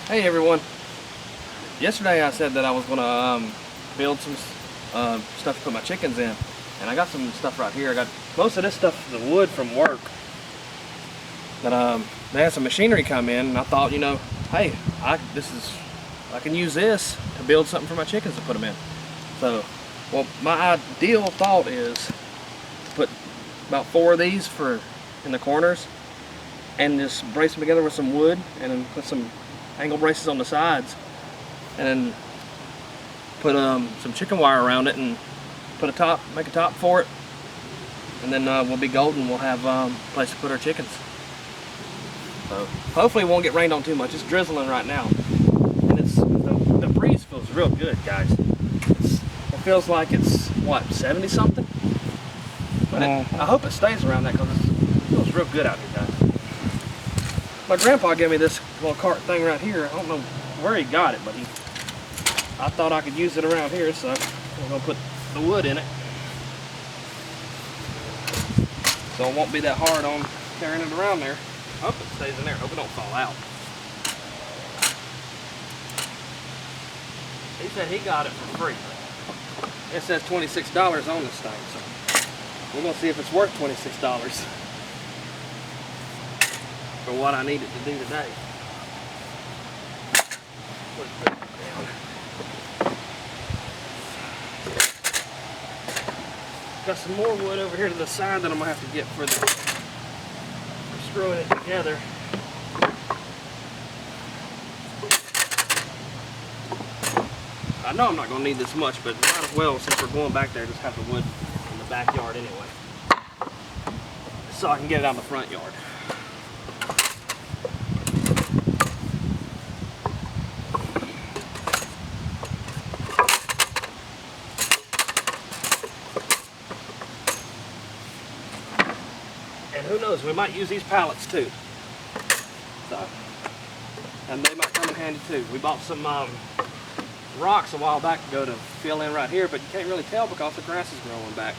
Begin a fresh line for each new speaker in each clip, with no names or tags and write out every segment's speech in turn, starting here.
Hey everyone. Yesterday I said that I was gonna build some stuff to put my chickens in, and I got some stuff right here. I got most of this stuff is the wood from work. But they had some machinery come in, and I thought, hey, I can use this to build something for my chickens to put them in. So, well, my ideal thought is to put about 4 of these in the corners, and just brace them together with some wood, and then put some angle braces on the sides, and then put some chicken wire around it, and make a top for it, and then we'll be golden. We'll have a place to put our chickens. So hopefully it won't get rained on too much. It's drizzling right now, and the breeze feels real good, guys. It feels like it's what, 70 something, but I hope it stays around that, because it feels real good out here, guys. My grandpa gave me this little cart thing right here. I don't know where he got it, but I thought I could use it around here, so we're gonna put the wood in it, so it won't be that hard on carrying it around there. I hope it stays in there. I hope it don't fall out. He said he got it for free. It says $26 on this thing, so we're gonna see if it's worth $26 for what I need it to do today. Let's put it down. Got some more wood over here to the side that I'm gonna have to get for screwing it together. I know I'm not gonna need this much, but might as well, since we're going back there, just have the wood in the backyard anyway, so I can get it out in the front yard. And who knows, we might use these pallets too. So, and they might come in handy too. We bought some rocks a while back to go to fill in right here, but you can't really tell because the grass is growing back.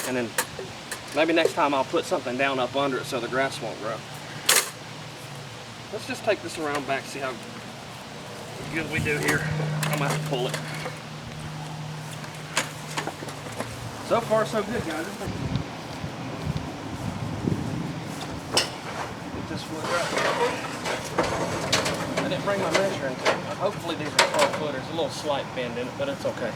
And then maybe next time I'll put something down up under it so the grass won't grow. Let's just take this around back, see how good we do here. I'm gonna have to pull it. So far so good, guys. This wood right here. I didn't bring my measuring tape. Hopefully these are 12 footers. A little slight bend in it, but it's okay.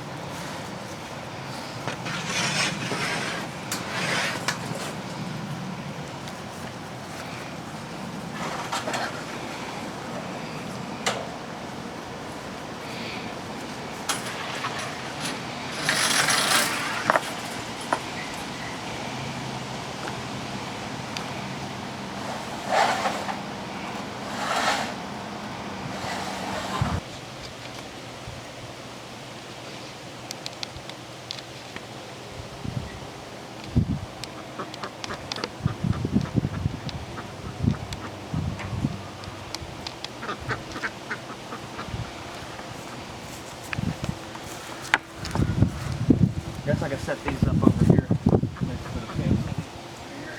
I guess I can set these up over here. Next to the fence here.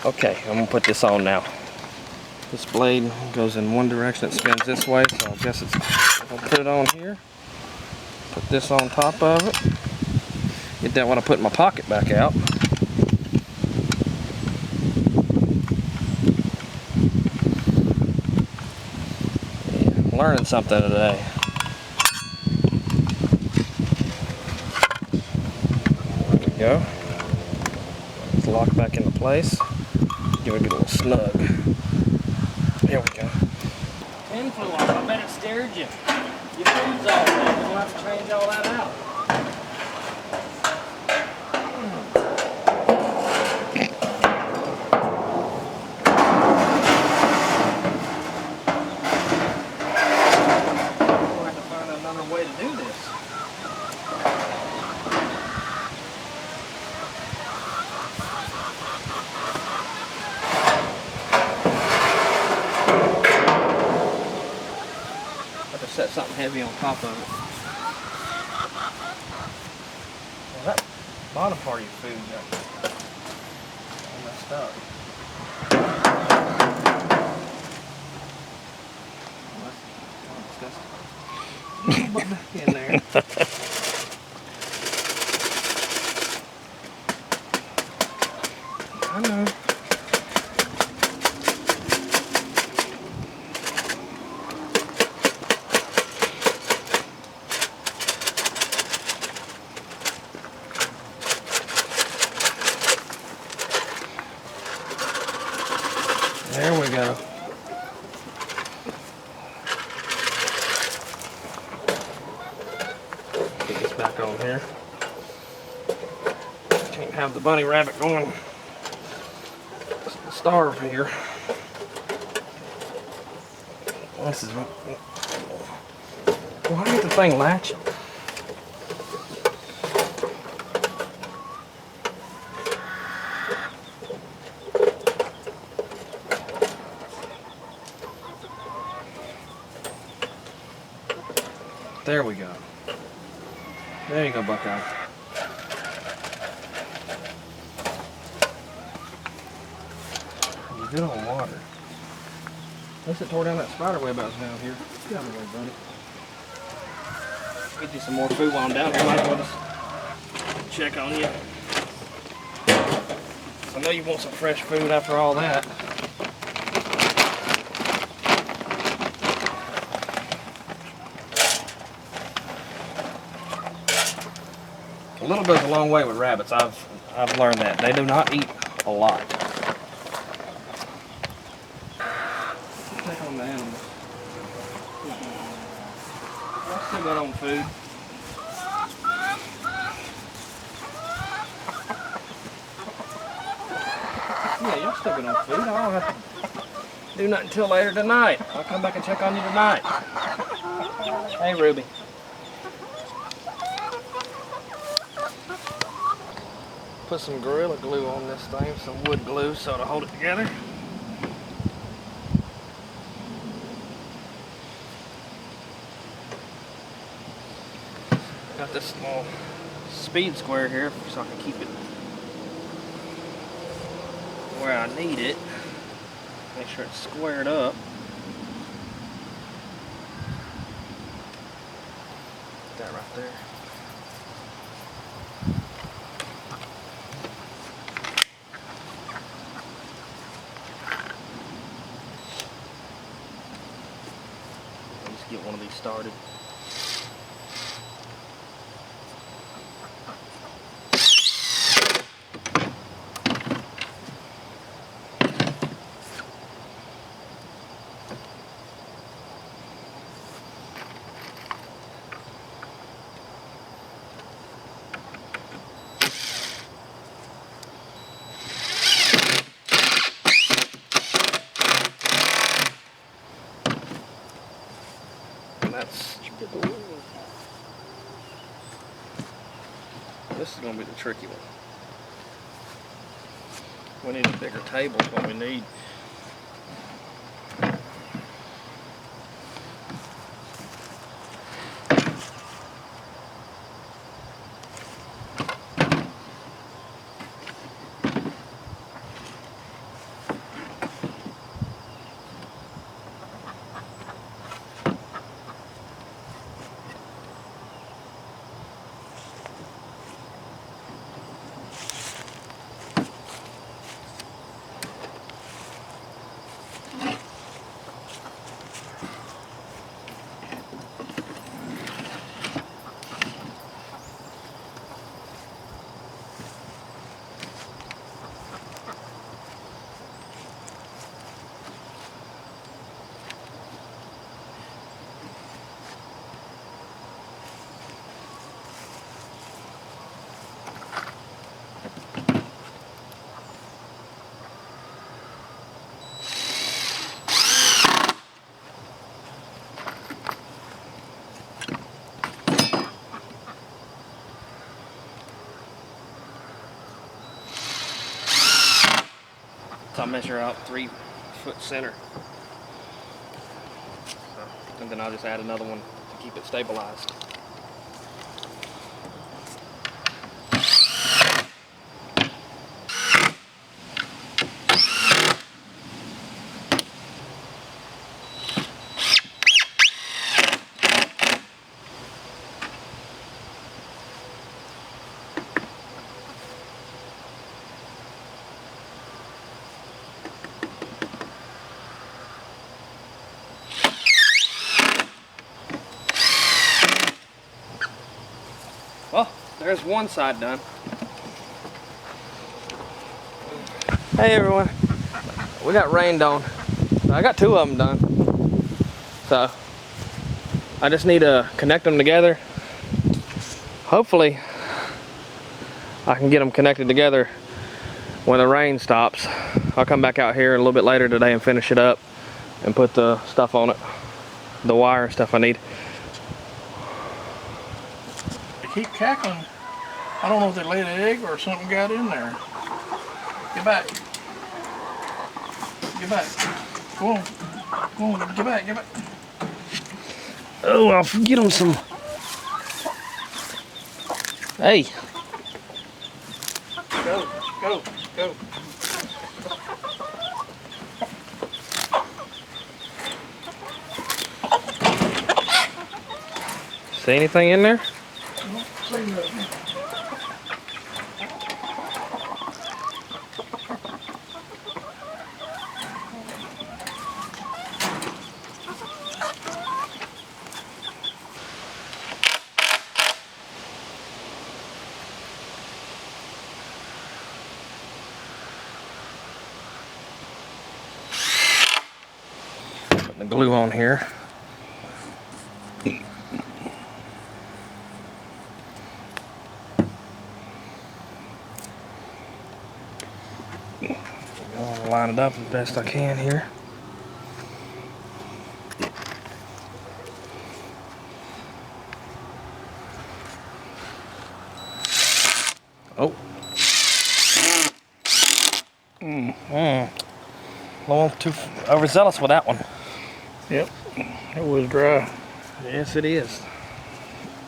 Okay, I'm gonna put this on now. This blade goes in one direction, it spins this way, so I guess I'll put it on here. Put this on top of it. Get that when I put my pocket back out. Learning something today. There we go. Let's lock back into place. Give it a little snug. There we go. Pin flew off. I bet it scared you. Your food's all there. We're gonna have to change all that out. Way to do this. Have to set something heavy on top of it. Well, that bottom part of your food got all messed up. That's disgusting. Put back in there. I know. There we go. Get this back on here. Can't have the bunny rabbit going starve here. This is why is the thing latching? There we go. There you go, Buckeye. You're good on water. At least it tore down that spider web I was down here. Get out of the way, buddy. Get you some more food while I'm down here. Might as well just check on you. I know you want some fresh food after all that. A little goes a long way with rabbits. I've learned that. They do not eat a lot. Check on the animals. I still got on food. Yeah, y'all still got on food. I don't have to do nothing until later tonight. I'll come back and check on you tonight. Hey, Ruby. Put some Gorilla Glue on this thing, some wood glue so to hold it together. Got this small speed square here so I can keep it where I need it. Make sure it's squared up. Put that right there. Get one of these started. This is going to be the tricky one. We need a bigger table is what we need. So I measure out 3 foot center. And then I'll just add another one to keep it stabilized. There's one side done. Hey everyone. We got rained on. So I got 2 of them done. So I just need to connect them together. Hopefully I can get them connected together when the rain stops. I'll come back out here a little bit later today and finish it up and put the stuff on it. The wire and stuff I need.
They keep cackling. I don't know if they laid an egg or something got in there. Get back. Get back. Go on. Go on. Get back. Get back.
Oh, I'll get them some. Hey.
Go. Go. Go.
See anything in there?
Don't say nothing.
Putting the glue on here. I'm gonna line it up as best I can here. Oh. A little too overzealous with that one.
Yep. It was dry.
Yes, it is.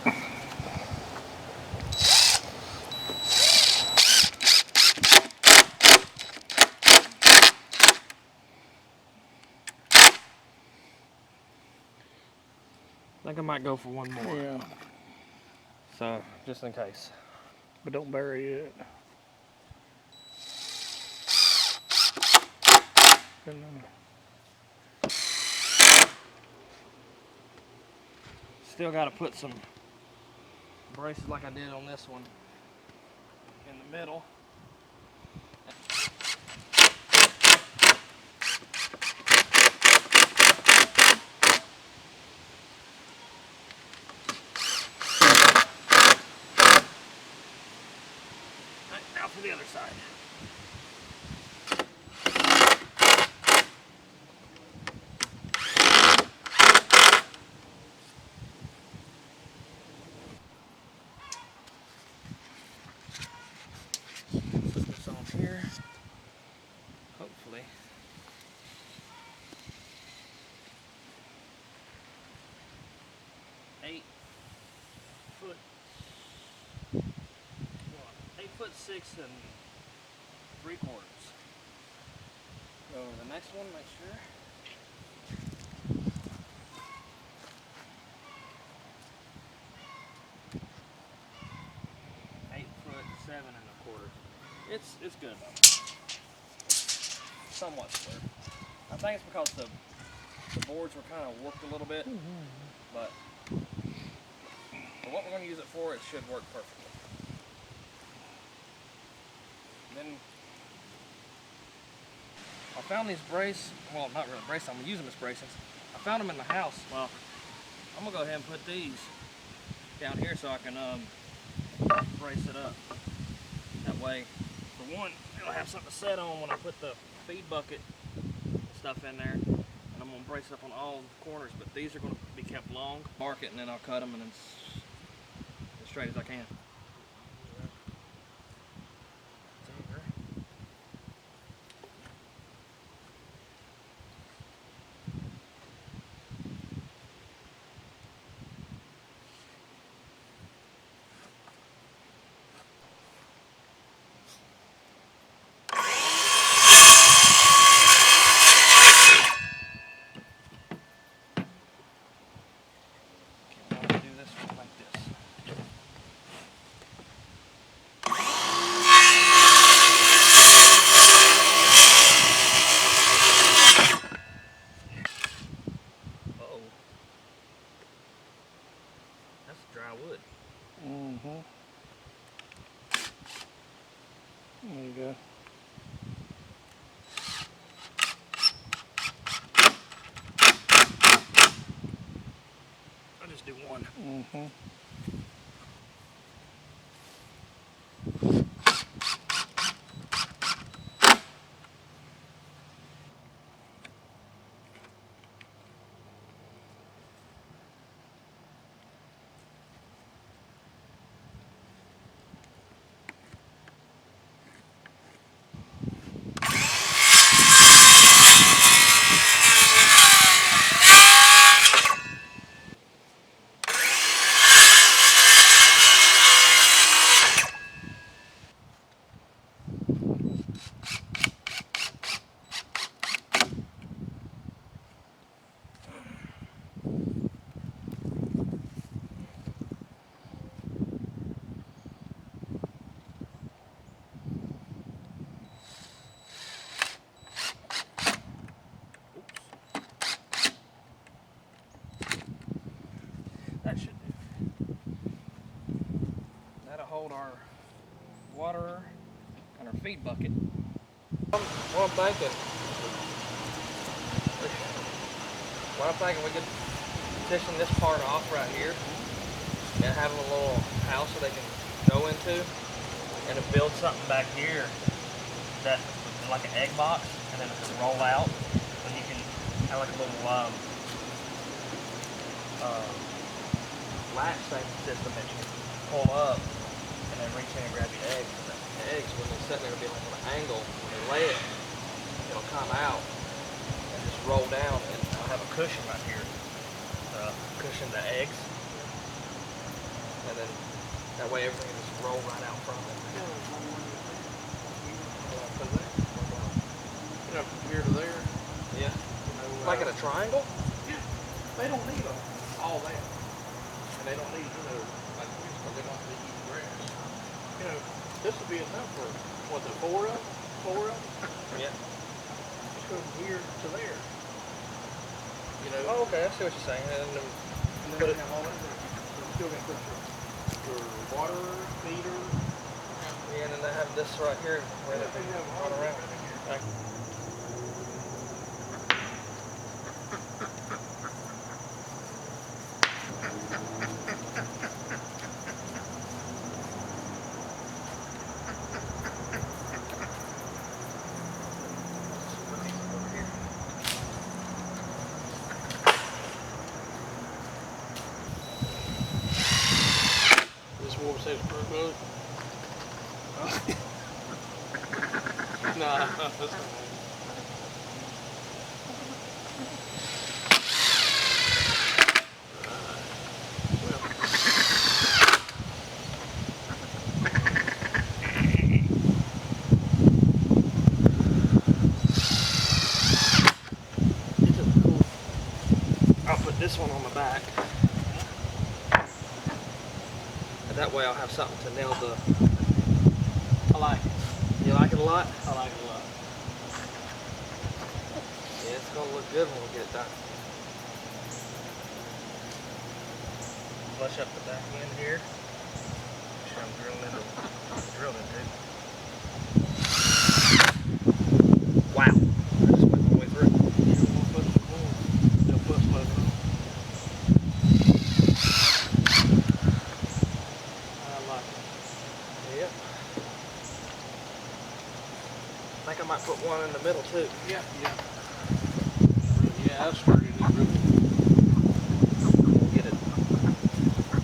I think I might go for one more.
Yeah.
So, just in case.
But don't bury it.
Still got to put some braces like I did on this one in the middle. Right, now for the other side. Put this on here. Hopefully. Eight foot. 8'6" and 3/4. Go to the next one, make sure. 8'7 1/4. It's good though. Somewhat square. I think it's because the boards were kind of warped a little bit, but for what we're going to use it for, it should work perfectly. And then I found these braces. Well, not really braces. I'm gonna use them as braces. I found them in the house. Well, I'm gonna go ahead and put these down here so I can brace it up. That way, for one, it'll have something to set on when I put the feed bucket stuff in there. And I'm gonna brace it up on all corners, but these are gonna be kept long. Mark it and then I'll cut them and it's as straight as I can.
There you go.
I'll just do one.
Mm-hmm.
That should do. That'll hold our water and our feed bucket. What I'm thinking, we could petition this part off right here and have a little house that they can go into, and to build something back here that like an egg box, and then it can roll out, and you can have like a little latch system that you can pull up and then reach in and grab your eggs. And the eggs, when they're sitting there, will be like on an angle. When they lay it, it'll come out and just roll down, and I'll have a cushion right here to cushion the eggs, and then that way everything will just roll right out from it.
You know, from here to there.
Yeah.
You know,
Like in a triangle?
Yeah. They don't need all that. And they don't need, you know, like this, but they don't need to eat grass. You know, this would be enough for, what, the four of them?
Yeah.
Just go from here to there. You know?
Oh, okay, I see what you're saying. And then
Put it, have all that there. So still gonna put your water, feeder.
yeah, and then they have this right here where they can run around.
This warp says screw boat. Nah, that's not it.
I'll put this one on the back. And that way I'll have something to nail the...
I like it.
You like it a lot?
I like it a lot.
Yeah, it's gonna look good when we get it done. Flush up the back end here. Make sure I'm drilling into Wow. I just went all the way through.
You don't want to put some more. They'll put some of it on. I like it.
Yep. I think I might put one in the middle too.
Yeah. Yeah, that's pretty good.
We'll get it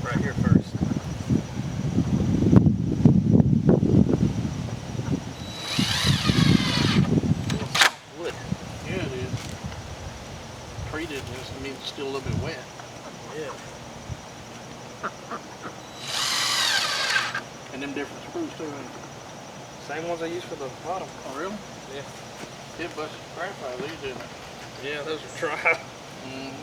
right here first. Wood.
Yeah, it is. Treated, just means it's still a little bit wet.
Yeah.
And them different screws too.
Same ones I used for the bottom.
Oh, really?
Yeah.
It busted crap out of these, didn't it?
Yeah, those are dry.
Mm-hmm.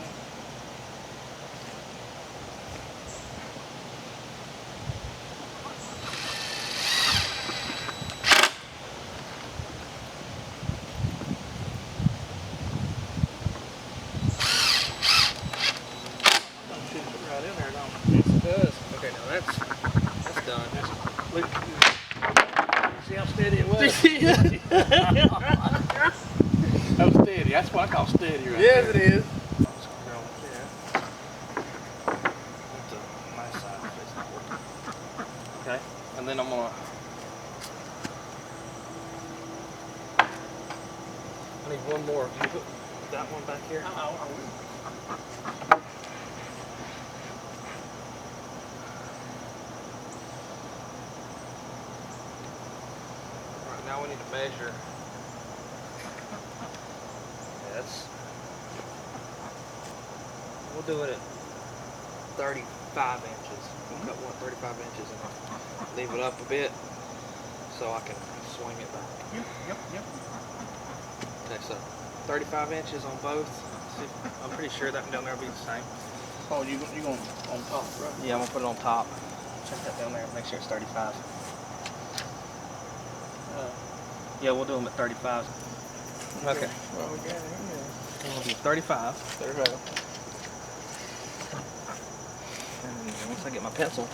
Right in there, don't it?
Yes, it does. Okay, now that's done.
Look, see how steady it was? buddy. That was steady. That's what I call steady right
Yes,
there.
it is.
Nice side if it's not working. Okay, and then I'm gonna. I need one more. Can you put that one back here? Alright, now we need to measure. We'll do it at 35 inches. We'll cut one 35 inches and leave it up a bit so I can swing it back.
Yep.
Okay, so 35 inches on both. See, I'm pretty sure that one down there will be the same.
Oh, you going on top, right?
Yeah, I'm gonna put it on top. Check that down there. Make sure it's 35. Yeah, we'll do them at 35. Okay.
Well, we got it here.
We'll do 35.
35.
And once I get my pencil,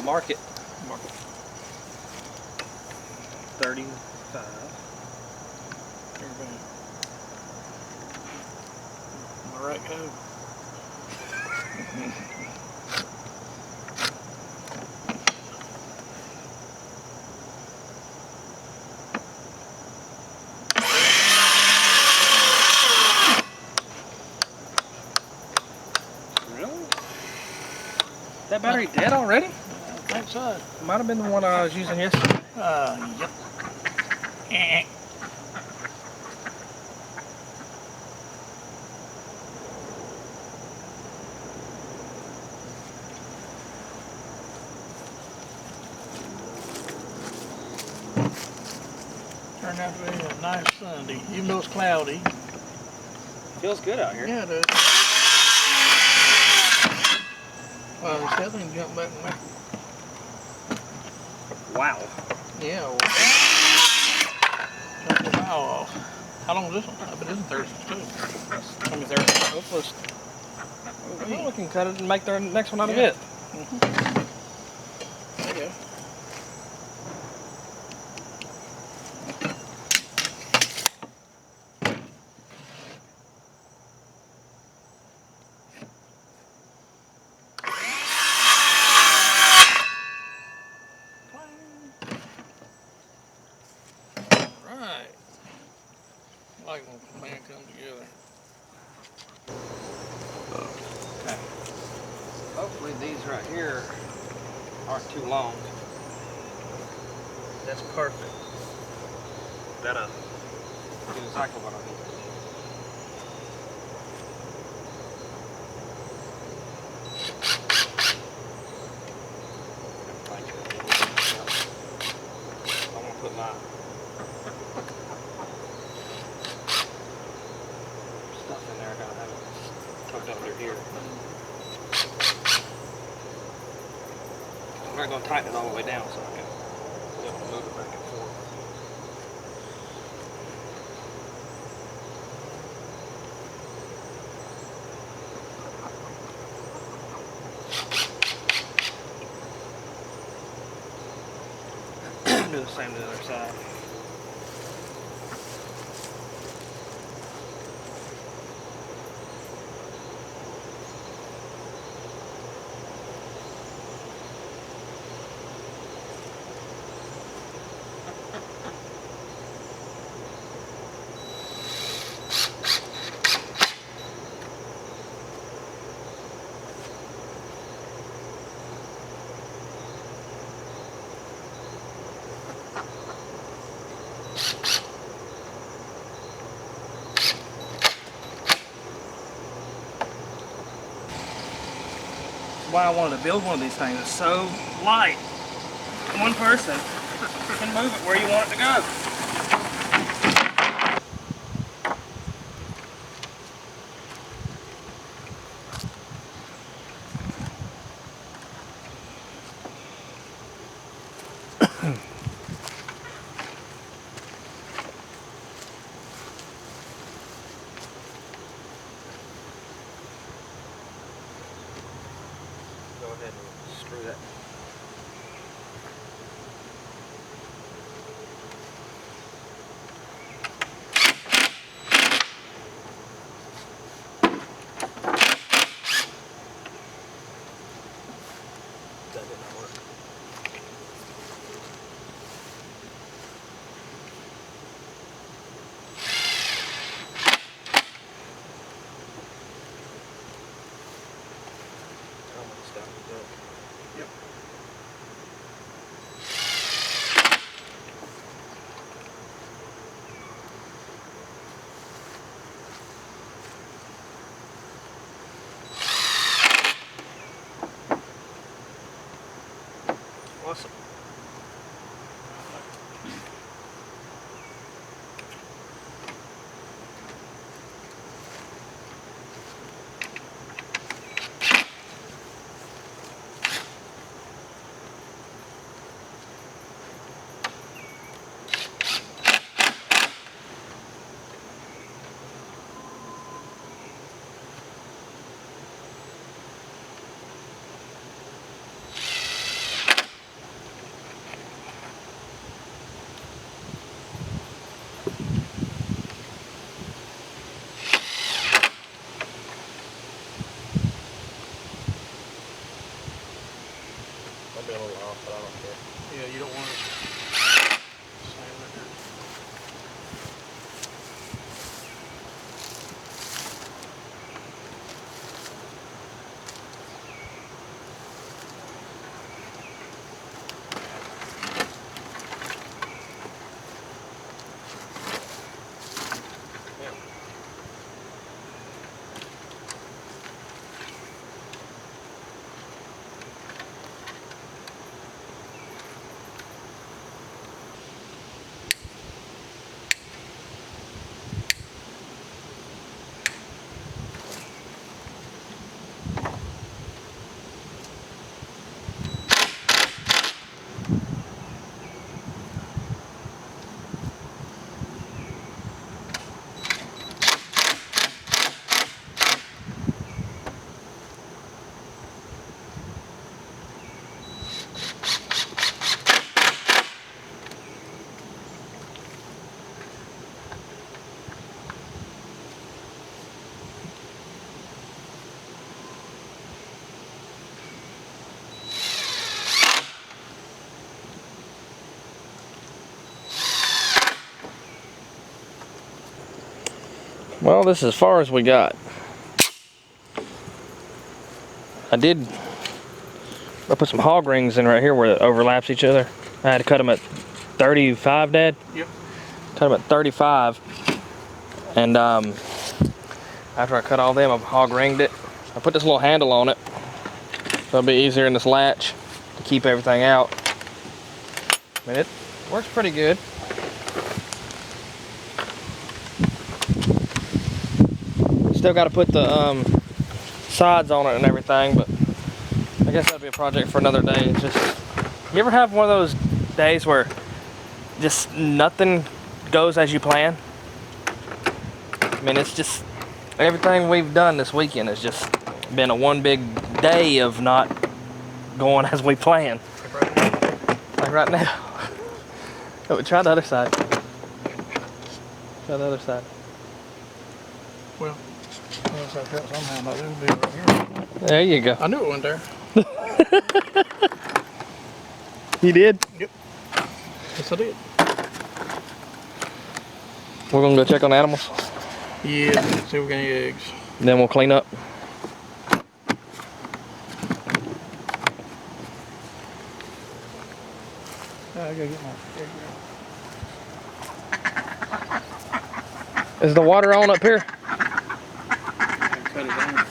mark it. 35.
All right, go.
Really? That battery dead already?
I think so.
Might have been the one I was using yesterday.
Yep. Turned out to be a nice Sunday, even though it's cloudy.
Feels good out here.
Yeah, it does. Well, the still didn't jump back and back.
Wow.
Yeah. Well, took the bow off. How long is this one? I bet this is 32.
Let me there. Well, we can cut it and make the next one out of
Yeah.
it.
There you go. Right. Like when command come together.
Okay. Hopefully these right here aren't too long. That's perfect. That'll do exactly what I need. I'm gonna put my stuff in there. I gotta have it tucked under here. I'm not going to tighten it all the way down so I can be able to move it back and forth. Do the same to the other side. Why I wanted to build one of these things. It's so light. One person can move it where you want it to go. Go ahead and screw that.
Awesome.
I'll be a little off, but I don't care.
Yeah, you don't want it.
Well, this is as far as we got. I put some hog rings in right here where it overlaps each other. I had to cut them at 35, Dad?
Yep.
Cut them at 35. And after I cut all them, I hog ringed it. I put this little handle on it, so it'll be easier in this latch to keep everything out. I mean, it works pretty good. Still got to put the sides on it and everything, but I guess that'll be a project for another day. It's just, you ever have one of those days where just nothing goes as you plan? I mean, it's just, everything we've done this weekend has just been a one big day of not going as we planned. Like right now. Oh, try the other side. Try the other side.
Well, yes, I felt somehow like it would be right here.
There you go.
I knew it went there.
You did?
Yep. Yes, I did.
We're gonna go check on the animals.
Yeah, see if we got any eggs.
Then we'll clean up.
I gotta get my egg.
Is the water on up here?
Cut it down.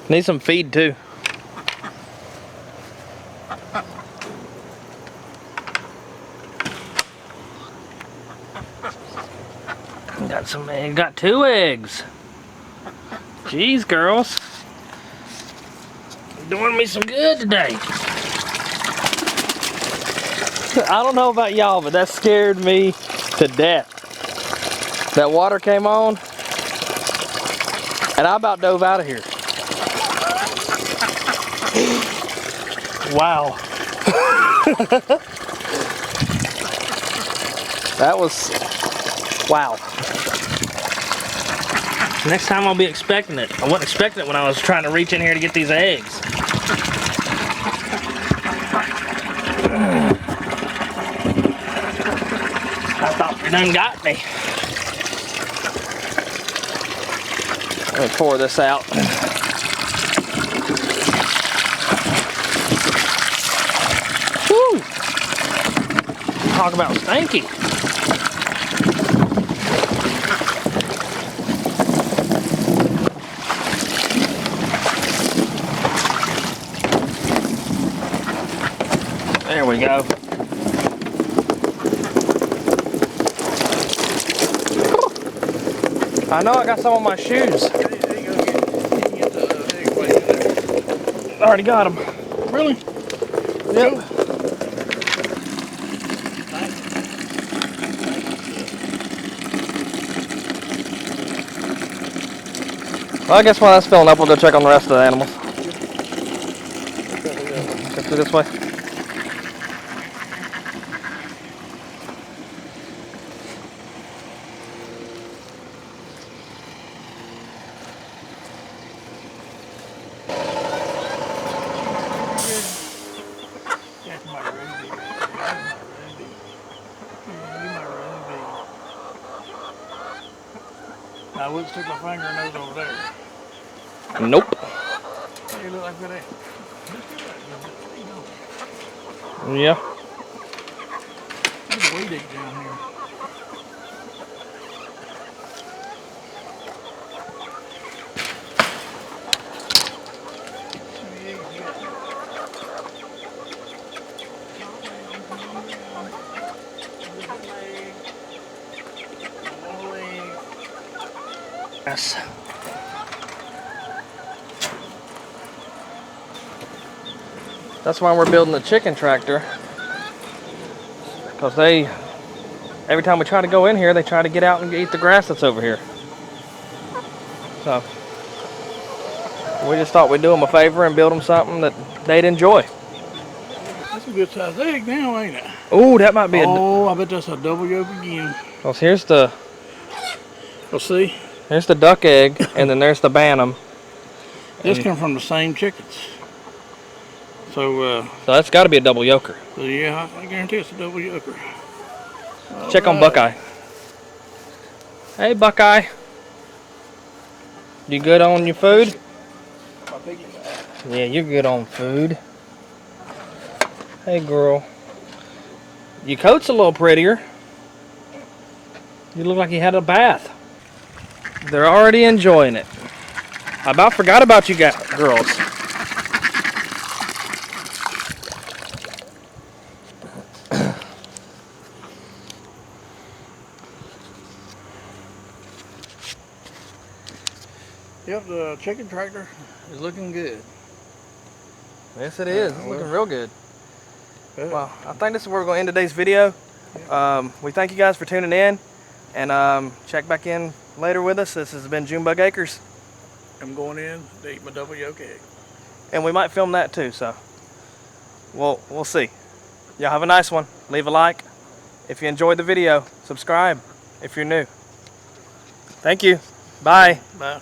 Need some feed too. Got some eggs. Got 2 eggs. Jeez, girls. Doing me some good today. I don't know about y'all, but that scared me to death. That water came on, and I about dove out of here. Wow. That was, wow. Next time I'll be expecting it. I wasn't expecting it when I was trying to reach in here to get these eggs. I thought you done got me. Let me pour this out. Woo! Talk about stanky. we go. I know I got some on my shoes.
There you go. Get the egg white in there.
I already got them.
Really?
Yep. Well, I guess while that's filling up, we'll go check on the rest of the animals. Go through this way.
That's my ruby. That's my ruby. Yeah, you my ruby. Now, I wouldn't stick my finger in those over there.
Nope.
They look like that.
Yeah.
There's a weed eat down here.
Yes. That's why we're building the chicken tractor. Because every time we try to go in here, they try to get out and eat the grass that's over here. So, we just thought we'd do them a favor and build them something that they'd enjoy.
That's a good sized egg now, ain't it?
Ooh, that might be
Oh, I bet that's a double yolk again.
Well, here's the
Let's see.
There's the duck egg, and then there's the bantam.
This come from the same chickens. So
that's got to be a double yoker.
yeah, I guarantee it's a double yoker.
Check on Buckeye. Hey, Buckeye. You good on your food? Yeah, you're good on food. Hey, girl. Your coat's a little prettier. You look like you had a bath. They're already enjoying it. I about forgot about you guys, girls.
Yep, the chicken tractor is looking good.
Yes, it is. It's looking real good.
Yeah.
Well, I think this is where we're going to end today's video. We thank you guys for tuning in, and check back in later with us. This has been Junebug Acres.
I'm going in to eat my double yolk egg.
And we might film that too, so we'll see. Y'all have a nice one. Leave a like if you enjoyed the video. Subscribe if you're new. Thank you. Bye.
Bye.